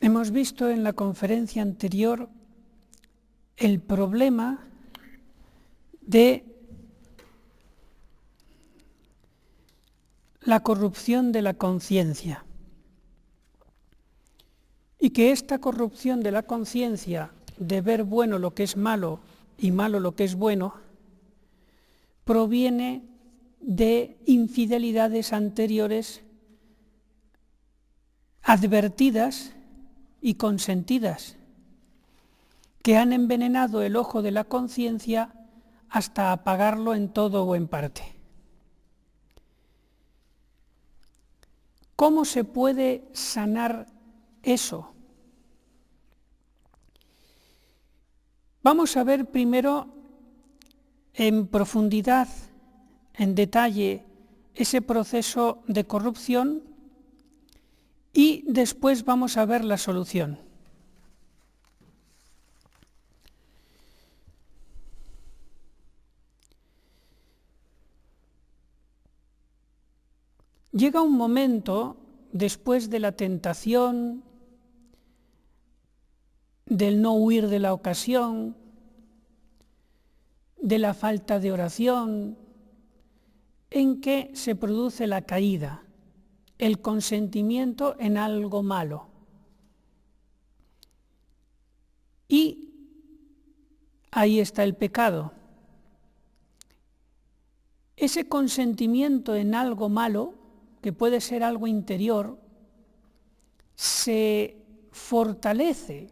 Hemos visto en la conferencia anterior el problema de la corrupción de la conciencia y que esta corrupción de la conciencia de ver bueno lo que es malo y malo lo que es bueno proviene de infidelidades anteriores advertidas y consentidas, que han envenenado el ojo de la conciencia hasta apagarlo en todo o en parte. ¿Cómo se puede sanar eso? Vamos a ver primero en profundidad, en detalle, ese proceso de corrupción y después vamos a ver la solución. Llega un momento, después de la tentación, del no huir de la ocasión, de la falta de oración, en que se produce la caída, el consentimiento en algo malo. Y ahí está el pecado. Ese consentimiento en algo malo, que puede ser algo interior, se fortalece,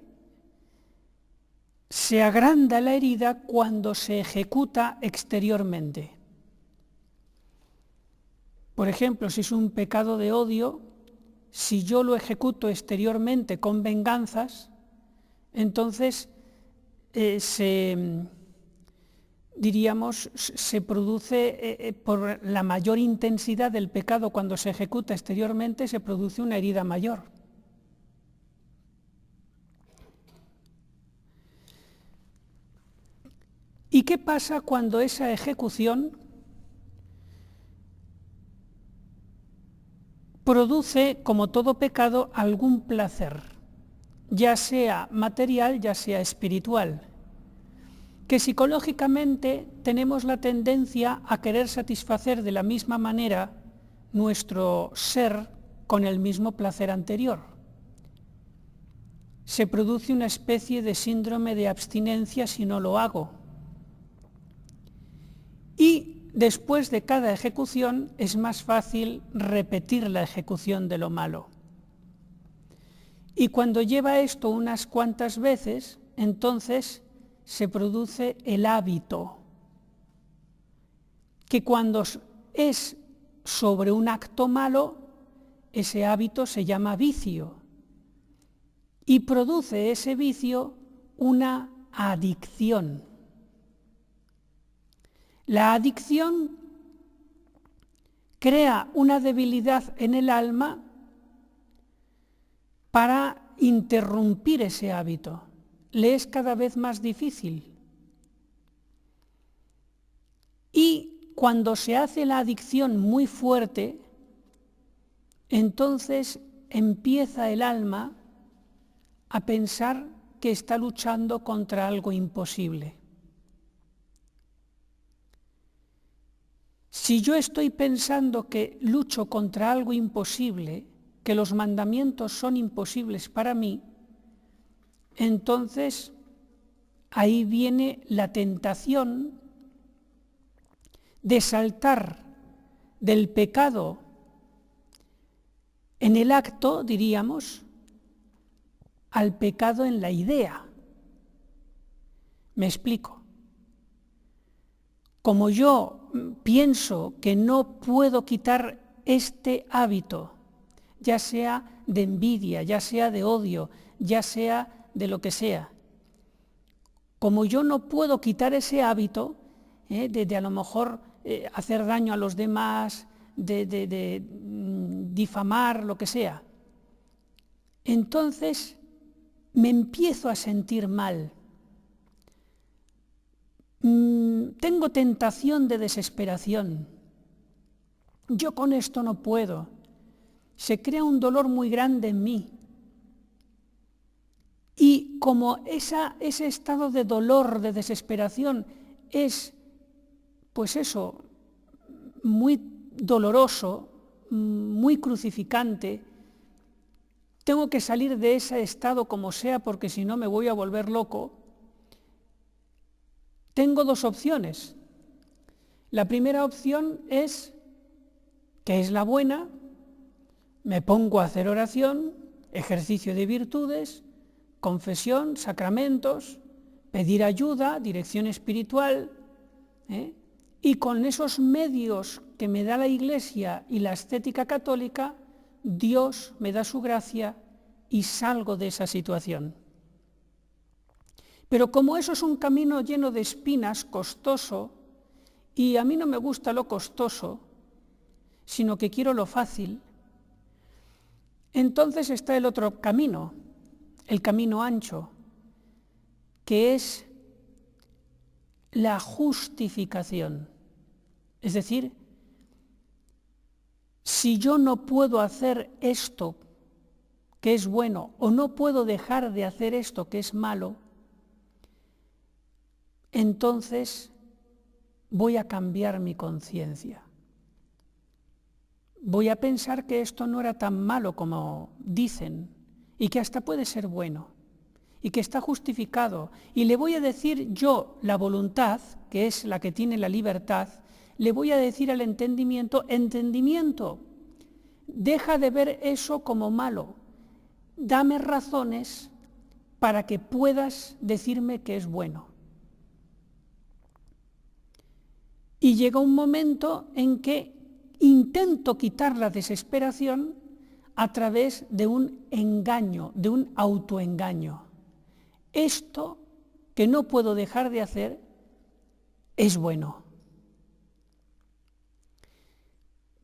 se agranda la herida cuando se ejecuta exteriormente. Por ejemplo, si es un pecado de odio, si yo lo ejecuto exteriormente con venganzas, entonces se produce, por la mayor intensidad del pecado cuando se ejecuta exteriormente, se produce una herida mayor. ¿Y qué pasa cuando esa ejecución produce, como todo pecado, algún placer, ya sea material, ya sea espiritual? Que psicológicamente tenemos la tendencia a querer satisfacer de la misma manera nuestro ser con el mismo placer anterior. Se produce una especie de síndrome de abstinencia si no lo hago. Y después de cada ejecución es más fácil repetir la ejecución de lo malo. Y cuando lleva esto unas cuantas veces, entonces se produce el hábito, que cuando es sobre un acto malo, ese hábito se llama vicio, y produce ese vicio una adicción. La adicción crea una debilidad en el alma para interrumpir ese hábito. Le es cada vez más difícil. Y cuando se hace la adicción muy fuerte, entonces empieza el alma a pensar que está luchando contra algo imposible. Si yo estoy pensando que lucho contra algo imposible, que los mandamientos son imposibles para mí, entonces ahí viene la tentación de saltar del pecado en el acto, diríamos, al pecado en la idea. Me explico. Como yo pienso que no puedo quitar este hábito, ya sea de envidia, ya sea de odio, ya sea de lo que sea, como yo no puedo quitar ese hábito de a lo mejor hacer daño a los demás, de difamar, lo que sea, entonces me empiezo a sentir mal. Tengo tentación de desesperación. Yo con esto no puedo. Se crea un dolor muy grande en mí. como ese estado de dolor, de desesperación, es, pues eso, muy doloroso, muy crucificante, tengo que salir de ese estado como sea, porque si no me voy a volver loco. Tengo dos opciones. La primera opción es, que es la buena, me pongo a hacer oración, ejercicio de virtudes, confesión, sacramentos, pedir ayuda, dirección espiritual, y con esos medios que me da la Iglesia y la estética católica, Dios me da su gracia y salgo de esa situación. Pero como eso es un camino lleno de espinas, costoso, y a mí no me gusta lo costoso, sino que quiero lo fácil, entonces está el otro camino, el camino ancho, que es la justificación. Es decir, si yo no puedo hacer esto que es bueno, o no puedo dejar de hacer esto que es malo, entonces voy a cambiar mi conciencia. Voy a pensar que esto no era tan malo como dicen, y que hasta puede ser bueno, y que está justificado. Y le voy a decir yo, la voluntad, que es la que tiene la libertad, le voy a decir al entendimiento, entendimiento, deja de ver eso como malo, dame razones para que puedas decirme que es bueno. Y llega un momento en que intento quitar la desesperación a través de un engaño, de un autoengaño. Esto que no puedo dejar de hacer es bueno.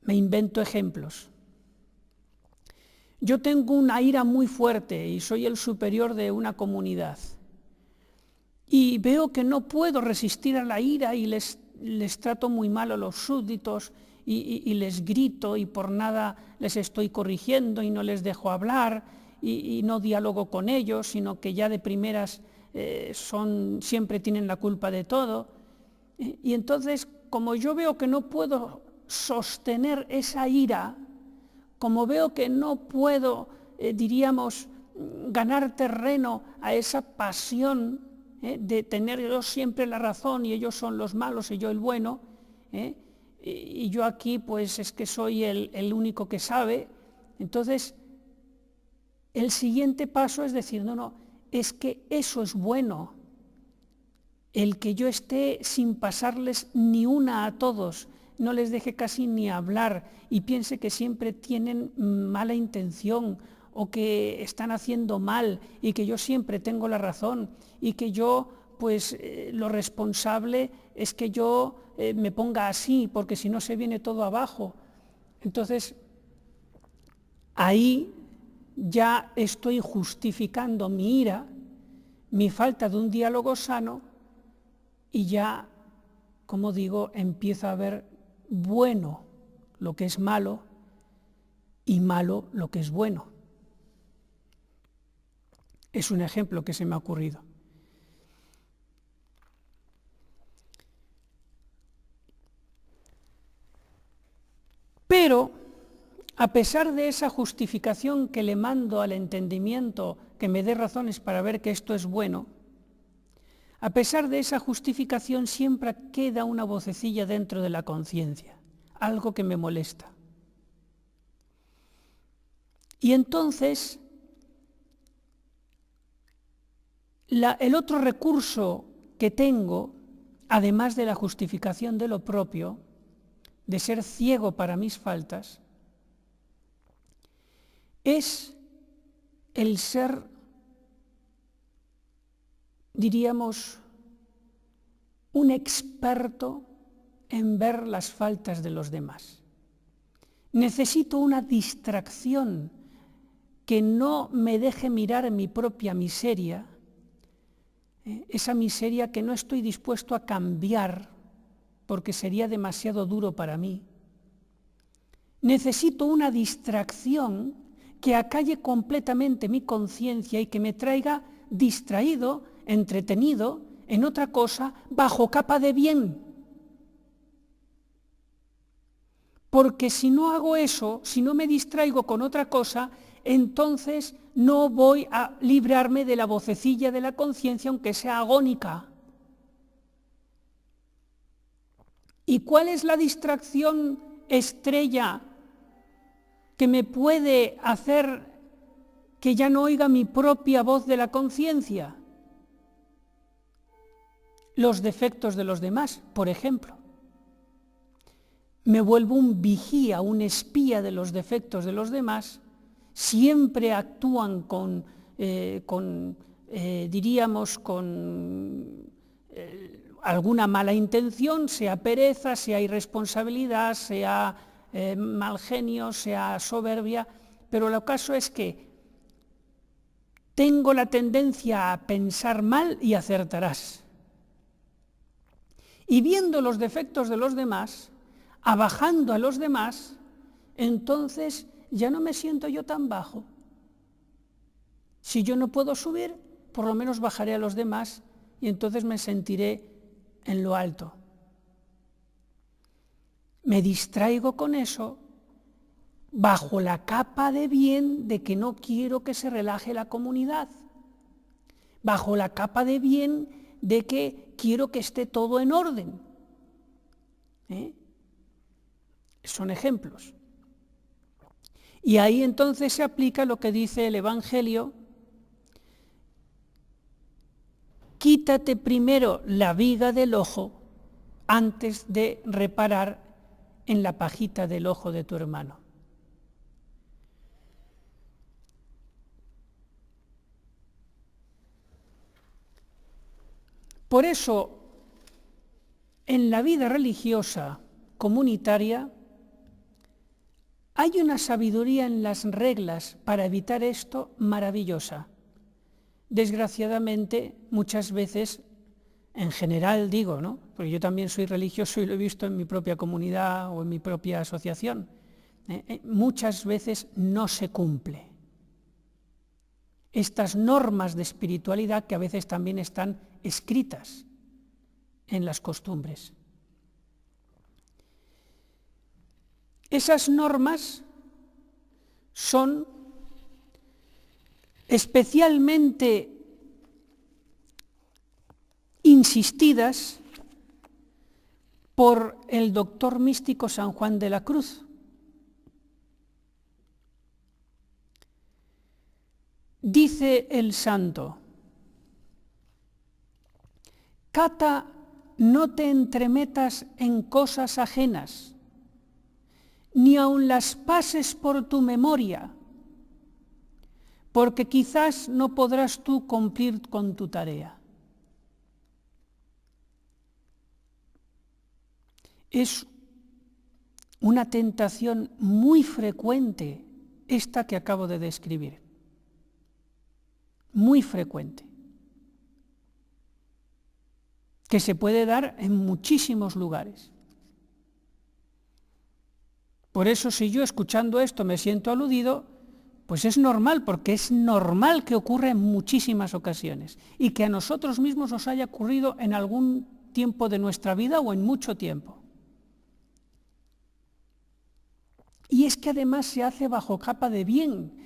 Me invento ejemplos. Yo tengo una ira muy fuerte y soy el superior de una comunidad. Y veo que no puedo resistir a la ira y les trato muy mal a los súbditos y les grito y por nada les estoy corrigiendo y no les dejo hablar y no dialogo con ellos, sino que ya de primeras siempre tienen la culpa de todo. Y entonces, como yo veo que no puedo sostener esa ira, como veo que no puedo, diríamos, ganar terreno a esa pasión de tener yo siempre la razón y ellos son los malos y yo el bueno, y yo aquí pues es que soy el único que sabe, entonces el siguiente paso es decir, no, es que eso es bueno, el que yo esté sin pasarles ni una a todos, no les deje casi ni hablar y piense que siempre tienen mala intención o que están haciendo mal y que yo siempre tengo la razón y que yo, pues lo responsable es que yo me ponga así porque si no se viene todo abajo. Entonces, ahí ya estoy justificando mi ira, mi falta de un diálogo sano y ya, como digo, empiezo a ver bueno lo que es malo y malo lo que es bueno. Es un ejemplo que se me ha ocurrido. Pero, a pesar de esa justificación que le mando al entendimiento que me dé razones para ver que esto es bueno, a pesar de esa justificación siempre queda una vocecilla dentro de la conciencia, algo que me molesta. Y entonces, el otro recurso que tengo, además de la justificación de lo propio, de ser ciego para mis faltas, es el ser, diríamos, un experto en ver las faltas de los demás. Necesito una distracción que no me deje mirar mi propia miseria, esa miseria que no estoy dispuesto a cambiar porque sería demasiado duro para mí. Necesito una distracción que acalle completamente mi conciencia y que me traiga distraído, entretenido en otra cosa bajo capa de bien. Porque si no hago eso, si no me distraigo con otra cosa, entonces no voy a librarme de la vocecilla de la conciencia, aunque sea agónica. ¿Y cuál es la distracción estrella que me puede hacer que ya no oiga mi propia voz de la conciencia? Los defectos de los demás, por ejemplo. Me vuelvo un vigía, un espía de los defectos de los demás, siempre actúan con alguna mala intención, sea pereza, sea irresponsabilidad, sea mal genio, sea soberbia, pero el caso es que tengo la tendencia a pensar mal y acertarás. Y viendo los defectos de los demás, abajando a los demás, entonces ya no me siento yo tan bajo. Si yo no puedo subir, por lo menos bajaré a los demás y entonces me sentiré en lo alto. Me distraigo con eso bajo la capa de bien de que no quiero que se relaje la comunidad, bajo la capa de bien de que quiero que esté todo en orden. Son ejemplos. Y ahí entonces se aplica lo que dice el Evangelio: quítate primero la viga del ojo antes de reparar en la pajita del ojo de tu hermano. Por eso, en la vida religiosa comunitaria, hay una sabiduría en las reglas para evitar esto maravillosa. Desgraciadamente, muchas veces, en general digo, ¿no?, porque yo también soy religioso y lo he visto en mi propia comunidad o en mi propia asociación, muchas veces no se cumple. Estas normas de espiritualidad que a veces también están escritas en las costumbres. Esas normas son especialmente insistidas por el doctor místico San Juan de la Cruz. Dice el santo: Cata, no te entremetas en cosas ajenas, ni aun las pases por tu memoria, porque quizás no podrás tú cumplir con tu tarea. Es una tentación muy frecuente esta que acabo de describir, muy frecuente, que se puede dar en muchísimos lugares. Por eso, si yo escuchando esto me siento aludido, pues es normal, porque es normal que ocurra en muchísimas ocasiones y que a nosotros mismos nos haya ocurrido en algún tiempo de nuestra vida o en mucho tiempo. Y es que además se hace bajo capa de bien.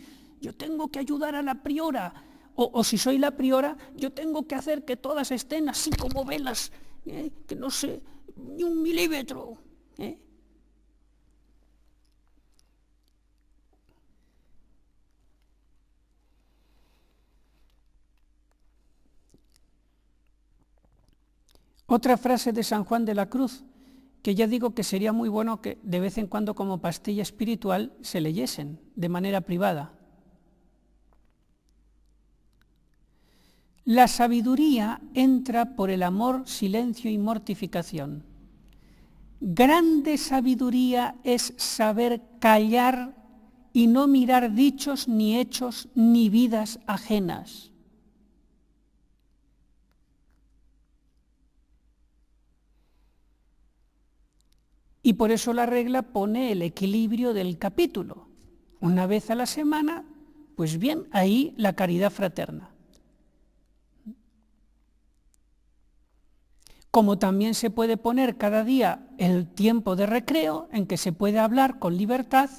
Yo tengo que ayudar a la priora, o si soy la priora, yo tengo que hacer que todas estén así como velas, que no sé, ni un milímetro. Otra frase de San Juan de la Cruz, que ya digo que sería muy bueno que de vez en cuando como pastilla espiritual se leyesen de manera privada. La sabiduría entra por el amor, silencio y mortificación. Grande sabiduría es saber callar y no mirar dichos, ni hechos, ni vidas ajenas. Y por eso la regla pone el equilibrio del capítulo. Una vez a la semana, pues bien, ahí la caridad fraterna. como también se puede poner cada día el tiempo de recreo en que se puede hablar con libertad,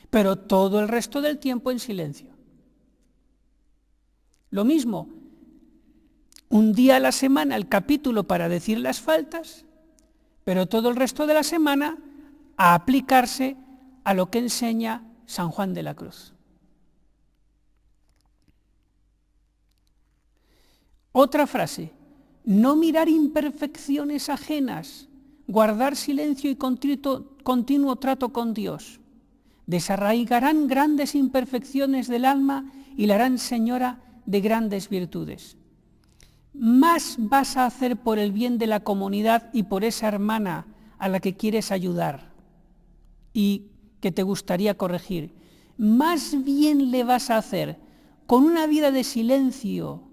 pero todo el resto del tiempo en silencio. Lo mismo, un día a la semana el capítulo para decir las faltas, pero todo el resto de la semana a aplicarse a lo que enseña San Juan de la Cruz. Otra frase: no mirar imperfecciones ajenas, guardar silencio y continuo trato con Dios. Desarraigarán grandes imperfecciones del alma y la harán señora de grandes virtudes. Más vas a hacer por el bien de la comunidad y por esa hermana a la que quieres ayudar y que te gustaría corregir. Más bien le vas a hacer con una vida de silencio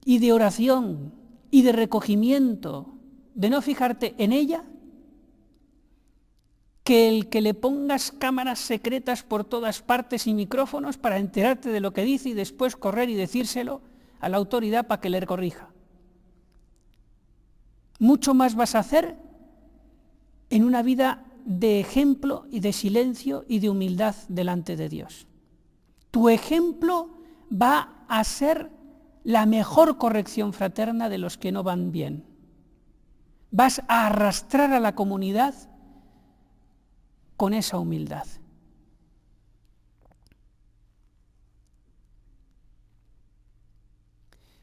y de oración y de recogimiento, de no fijarte en ella, que el que le pongas cámaras secretas por todas partes y micrófonos para enterarte de lo que dice y después correr y decírselo a la autoridad para que le corrija. Mucho más vas a hacer en una vida de ejemplo y de silencio y de humildad delante de Dios. Tu ejemplo va a ser la mejor corrección fraterna de los que no van bien. Vas a arrastrar a la comunidad con esa humildad.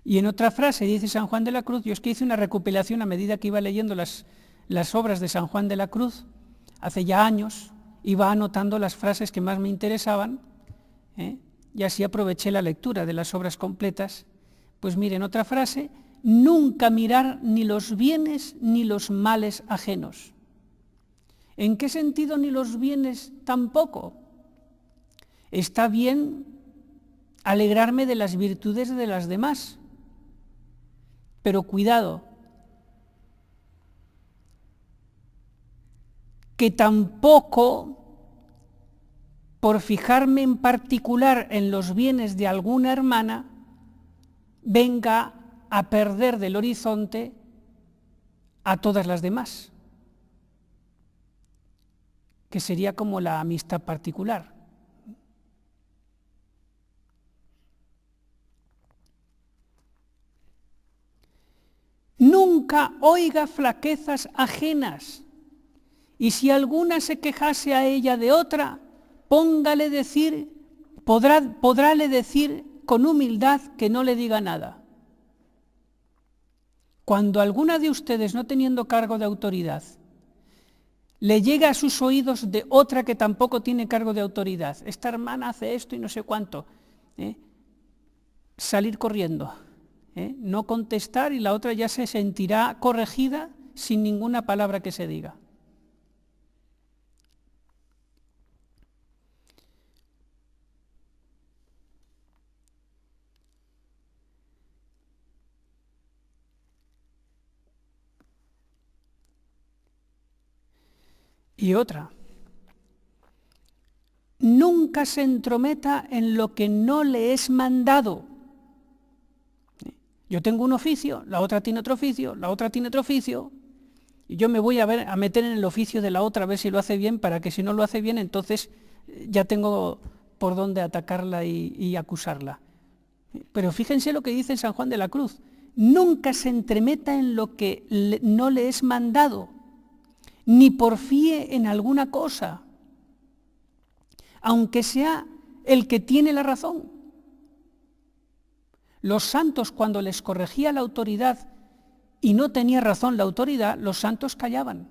Y en otra frase dice San Juan de la Cruz, yo es que hice una recopilación a medida que iba leyendo las obras de San Juan de la Cruz, hace ya años, iba anotando las frases que más me interesaban, y así aproveché la lectura de las obras completas. Pues miren, otra frase: nunca mirar ni los bienes ni los males ajenos. ¿En qué sentido ni los bienes tampoco? Está bien alegrarme de las virtudes de las demás, pero cuidado, que tampoco por fijarme en particular en los bienes de alguna hermana venga a perder del horizonte a todas las demás, que sería como la amistad particular. Nunca oiga flaquezas ajenas, y si alguna se quejase a ella de otra, podrále decir con humildad que no le diga nada. Cuando alguna de ustedes, no teniendo cargo de autoridad, le llega a sus oídos de otra que tampoco tiene cargo de autoridad, esta hermana hace esto y no sé cuánto, salir corriendo, no contestar, y la otra ya se sentirá corregida sin ninguna palabra que se diga. Y otra: nunca se entrometa en lo que no le es mandado. Yo tengo un oficio, la otra tiene otro oficio, la otra tiene otro oficio, y yo me voy a meter en el oficio de la otra a ver si lo hace bien, para que si no lo hace bien, entonces ya tengo por dónde atacarla y acusarla. Pero fíjense lo que dice San Juan de la Cruz: nunca se entremeta en lo que no le es mandado, ni porfíe en alguna cosa, aunque sea el que tiene la razón. Los santos, cuando les corregía la autoridad y no tenía razón la autoridad, los santos callaban.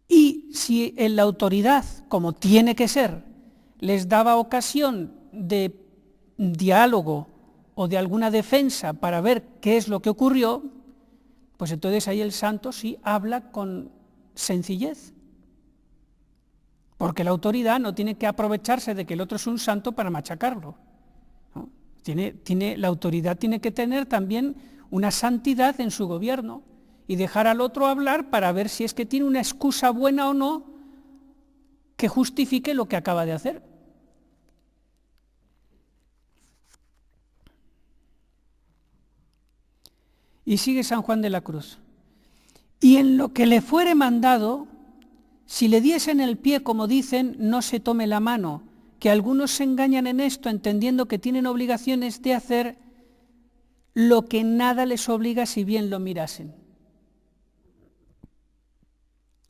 Y si en la autoridad, como tiene que ser, les daba ocasión de diálogo o de alguna defensa para ver qué es lo que ocurrió, pues entonces ahí el santo sí habla con sencillez. Porque la autoridad no tiene que aprovecharse de que el otro es un santo para machacarlo, ¿no? La autoridad tiene que tener también una santidad en su gobierno y dejar al otro hablar para ver si es que tiene una excusa buena o no que justifique lo que acaba de hacer. Y sigue San Juan de la Cruz. Y en lo que le fuere mandado, si le diesen el pie, como dicen, no se tome la mano, que algunos se engañan en esto, entendiendo que tienen obligaciones de hacer lo que nada les obliga si bien lo mirasen.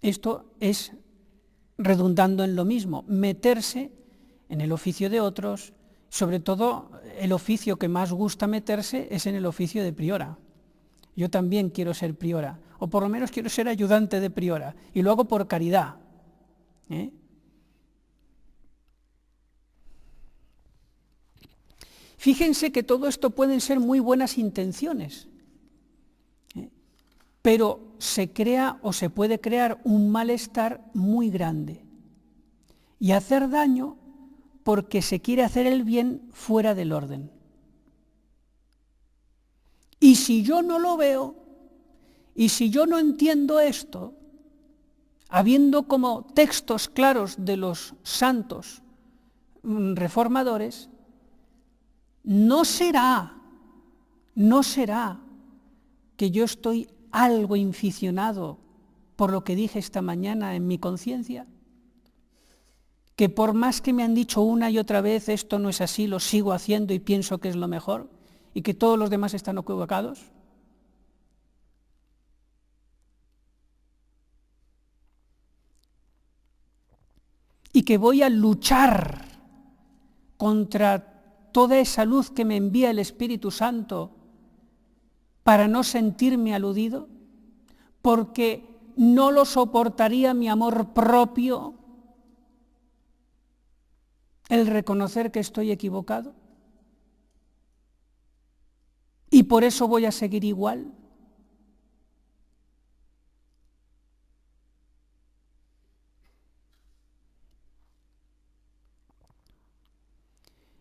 Esto es redundando en lo mismo, meterse en el oficio de otros, sobre todo el oficio que más gusta meterse es en el oficio de priora. Yo también quiero ser priora, o por lo menos quiero ser ayudante de priora, y lo hago por caridad. Fíjense que todo esto pueden ser muy buenas intenciones, pero se crea o se puede crear un malestar muy grande y hacer daño porque se quiere hacer el bien fuera del orden. Y si yo no lo veo, y si yo no entiendo esto, habiendo como textos claros de los santos reformadores, no será que yo estoy algo inficionado por lo que dije esta mañana en mi conciencia, que por más que me han dicho una y otra vez esto no es así, lo sigo haciendo y pienso que es lo mejor, y que todos los demás están equivocados. Y que voy a luchar contra toda esa luz que me envía el Espíritu Santo para no sentirme aludido, porque no lo soportaría mi amor propio el reconocer que estoy equivocado. Y por eso voy a seguir igual.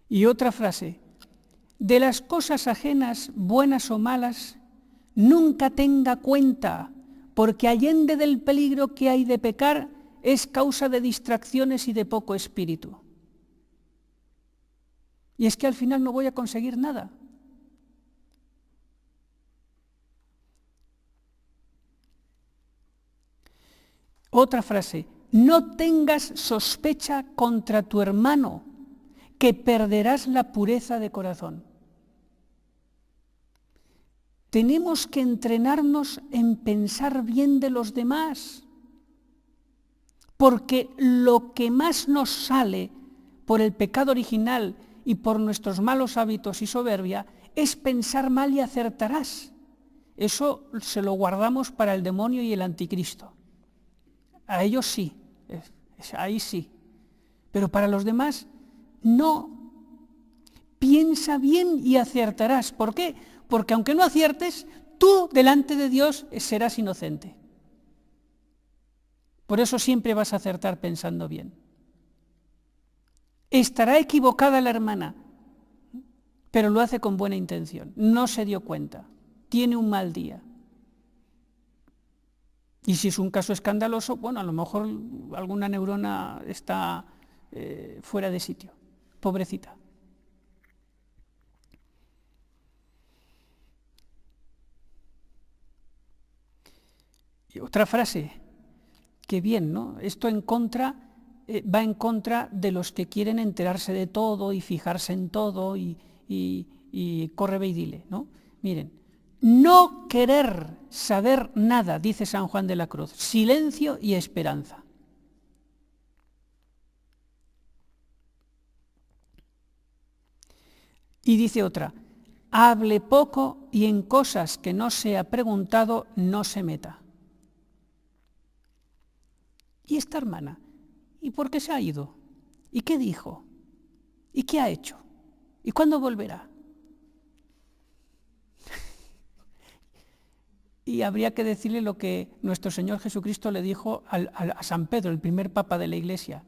Y otra frase, de las cosas ajenas, buenas o malas, nunca tenga cuenta, porque allende del peligro que hay de pecar, es causa de distracciones y de poco espíritu. Y es que al final no voy a conseguir nada. Otra frase, no tengas sospecha contra tu hermano, que perderás la pureza de corazón. Tenemos que entrenarnos en pensar bien de los demás, porque lo que más nos sale por el pecado original y por nuestros malos hábitos y soberbia es pensar mal y acertarás. Eso se lo guardamos para el demonio y el anticristo. A ellos sí, ahí sí, pero para los demás no. Piensa bien y acertarás. ¿Por qué? Porque aunque no aciertes, tú delante de Dios serás inocente. Por eso siempre vas a acertar pensando bien. Estará equivocada la hermana, pero lo hace con buena intención. No se dio cuenta, tiene un mal día. Y si es un caso escandaloso, bueno, a lo mejor alguna neurona está fuera de sitio. Pobrecita. Y otra frase, que bien, ¿no? Esto va en contra de los que quieren enterarse de todo y fijarse en todo y corre ve y dile, ¿no? Miren, no querer saber nada, dice San Juan de la Cruz, silencio y esperanza. Y dice otra, hable poco y en cosas que no se ha preguntado no se meta. ¿Y esta hermana? ¿Y por qué se ha ido? ¿Y qué dijo? ¿Y qué ha hecho? ¿Y cuándo volverá? Y habría que decirle lo que nuestro Señor Jesucristo le dijo a San Pedro, el primer papa de la Iglesia.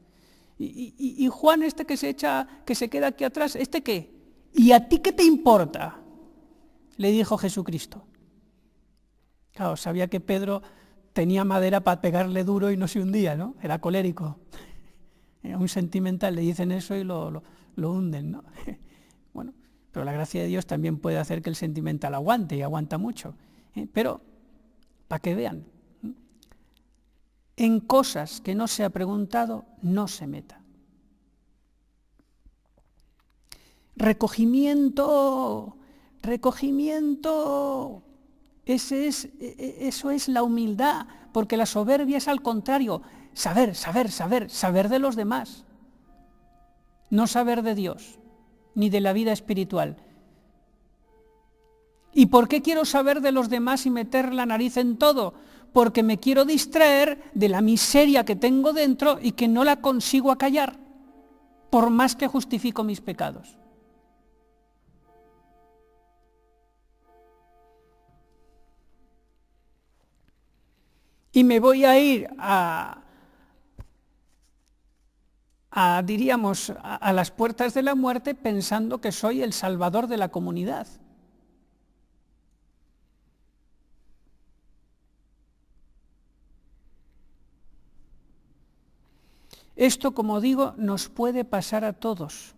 Y Juan, este que se queda aquí atrás, ¿este qué? ¿Y a ti qué te importa? Le dijo Jesucristo. Claro, sabía que Pedro tenía madera para pegarle duro y no se hundía, ¿no? Era colérico. Era un sentimental, le dicen eso y lo hunden, ¿no? Bueno, pero la gracia de Dios también puede hacer que el sentimental aguante y aguanta mucho. Pero, para que vean, en cosas que no se ha preguntado, no se meta. Recogimiento. Eso es la humildad, porque la soberbia es al contrario, saber de los demás, no saber de Dios, ni de la vida espiritual. ¿Y por qué quiero saber de los demás y meter la nariz en todo? Porque me quiero distraer de la miseria que tengo dentro y que no la consigo acallar, por más que justifico mis pecados. Y me voy a ir diríamos, a las puertas de la muerte pensando que soy el salvador de la comunidad. Esto, como digo, nos puede pasar a todos.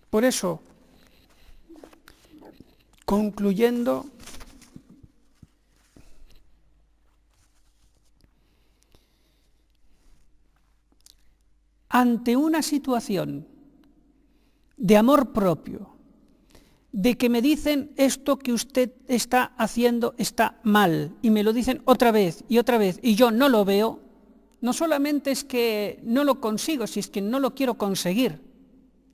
Por eso, concluyendo, ante una situación de amor propio, de que me dicen esto que usted está haciendo está mal, y me lo dicen otra vez, y yo no lo veo, no solamente es que no lo consigo, si es que no lo quiero conseguir,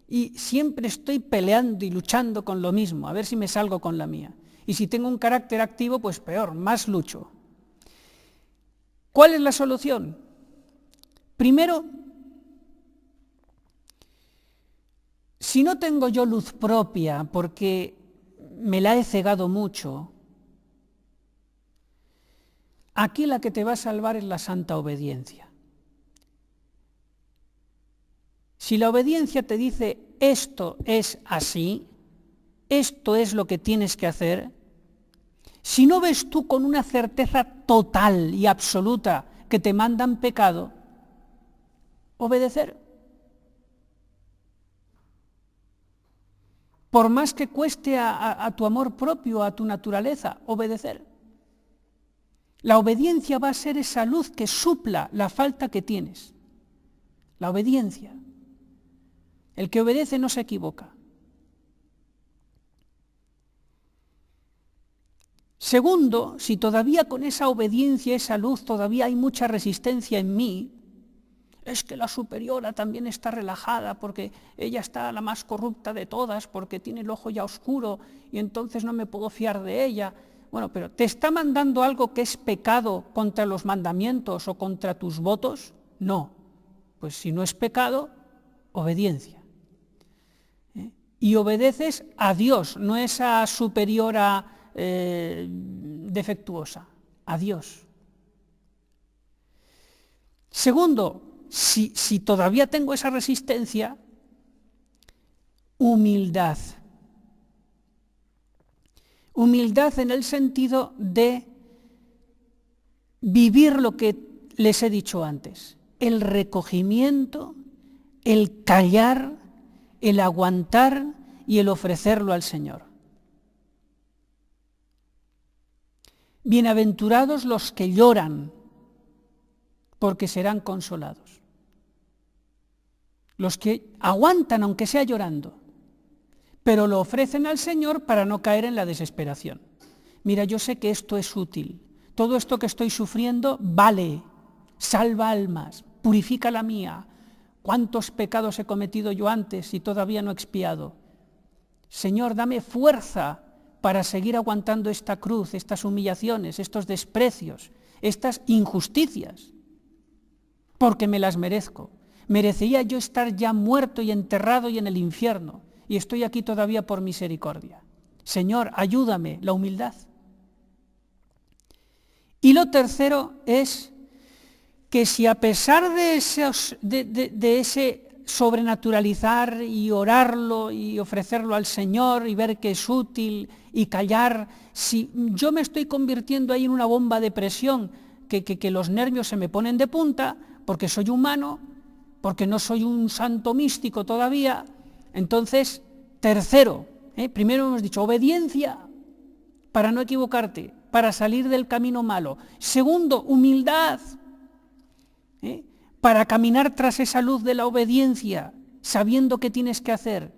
y siempre estoy peleando y luchando con lo mismo, a ver si me salgo con la mía. Y si tengo un carácter activo, pues peor, más lucho. ¿Cuál es la solución? Primero, si no tengo yo luz propia porque me la he cegado mucho, aquí la que te va a salvar es la santa obediencia. Si la obediencia te dice esto es así, esto es lo que tienes que hacer, si no ves tú con una certeza total y absoluta que te mandan pecado, obedecer. Por más que cueste a tu amor propio, a tu naturaleza, obedecer. La obediencia va a ser esa luz que supla la falta que tienes. La obediencia. El que obedece no se equivoca. Segundo, si todavía con esa obediencia, esa luz, todavía hay mucha resistencia en mí, es que la superiora también está relajada porque ella está la más corrupta de todas, porque tiene el ojo ya oscuro y entonces no me puedo fiar de ella. Bueno, pero ¿te está mandando algo que es pecado contra los mandamientos o contra tus votos? No. Pues si no es pecado, obediencia. Y obedeces a Dios, no esa superiora defectuosa, a Dios. Segundo, si todavía tengo esa resistencia, humildad. Humildad en el sentido de vivir lo que les he dicho antes, el recogimiento, el callar, el aguantar y el ofrecerlo al Señor. Bienaventurados los que lloran, porque serán consolados. Los que aguantan aunque sea llorando, pero lo ofrecen al Señor para no caer en la desesperación. Mira, yo sé que esto es útil, todo esto que estoy sufriendo vale, salva almas, purifica la mía. ¿Cuántos pecados he cometido yo antes y todavía no he expiado? Señor, dame fuerza para seguir aguantando esta cruz, estas humillaciones, estos desprecios, estas injusticias, porque me las merezco. Merecería yo estar ya muerto y enterrado y en el infierno, y estoy aquí todavía por misericordia. Señor, ayúdame, la humildad. Y lo tercero es que si a pesar de ese sobrenaturalizar y orarlo y ofrecerlo al Señor y ver que es útil y callar, si yo me estoy convirtiendo ahí en una bomba de presión, que los nervios se me ponen de punta, porque soy humano, porque no soy un santo místico todavía, entonces Tercero, primero hemos dicho obediencia para no equivocarte, para salir del camino malo. Segundo, humildad, para caminar tras esa luz de la obediencia, sabiendo qué tienes que hacer.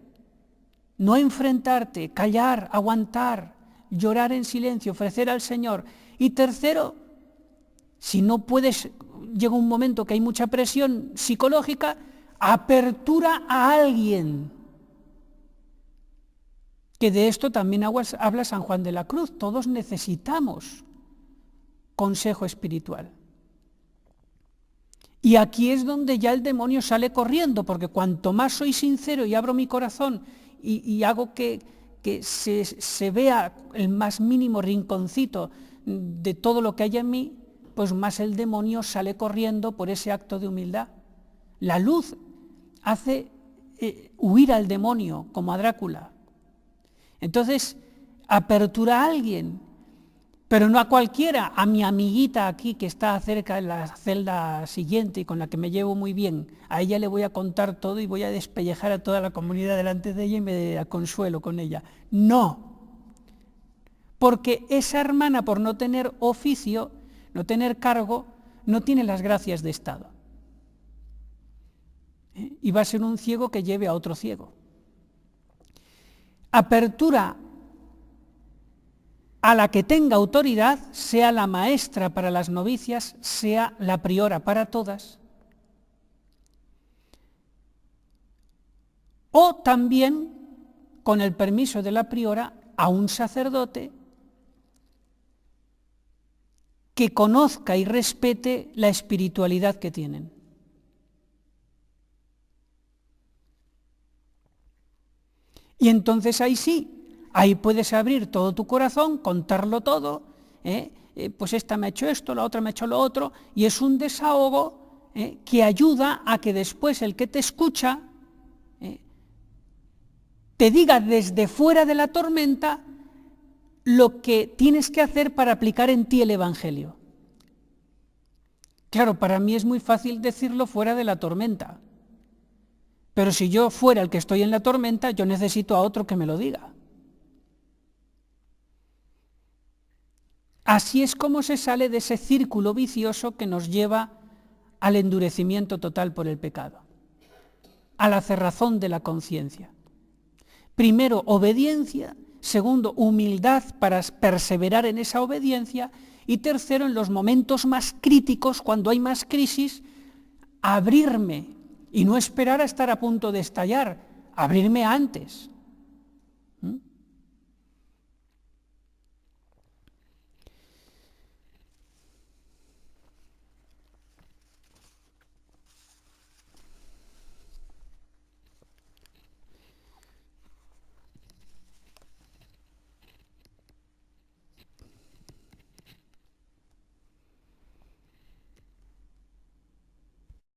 No enfrentarte, callar, aguantar, llorar en silencio, ofrecer al Señor. Y tercero, si no puedes, llega un momento que hay mucha presión psicológica, apertura a alguien. Que de esto también habla San Juan de la Cruz. Todos necesitamos consejo espiritual. Y aquí es donde ya el demonio sale corriendo, porque cuanto más soy sincero y abro mi corazón y hago que se vea el más mínimo rinconcito de todo lo que hay en mí, pues más el demonio sale corriendo por ese acto de humildad. La luz hace huir al demonio, como a Drácula. Entonces, apertura a alguien, pero no a cualquiera, a mi amiguita aquí que está cerca en la celda siguiente y con la que me llevo muy bien. A ella le voy a contar todo y voy a despellejar a toda la comunidad delante de ella y me consuelo con ella. No, porque esa hermana, por no tener oficio, no tener cargo, no tiene las gracias de Estado. Y va a ser un ciego que lleve a otro ciego. Apertura a la que tenga autoridad, sea la maestra para las novicias, sea la priora para todas, o también, con el permiso de la priora, a un sacerdote que conozca y respete la espiritualidad que tienen. Y entonces ahí sí, ahí puedes abrir todo tu corazón, contarlo todo, pues esta me ha hecho esto, la otra me ha hecho lo otro, y es un desahogo que ayuda a que después el que te escucha te diga desde fuera de la tormenta lo que tienes que hacer para aplicar en ti el Evangelio. Claro, para mí es muy fácil decirlo fuera de la tormenta. Pero si yo fuera el que estoy en la tormenta, yo necesito a otro que me lo diga. Así es como se sale de ese círculo vicioso que nos lleva al endurecimiento total por el pecado, a la cerrazón de la conciencia. Primero, obediencia. Segundo, humildad para perseverar en esa obediencia. Y tercero, en los momentos más críticos, cuando hay más crisis, abrirme y no esperar a estar a punto de estallar, abrirme antes.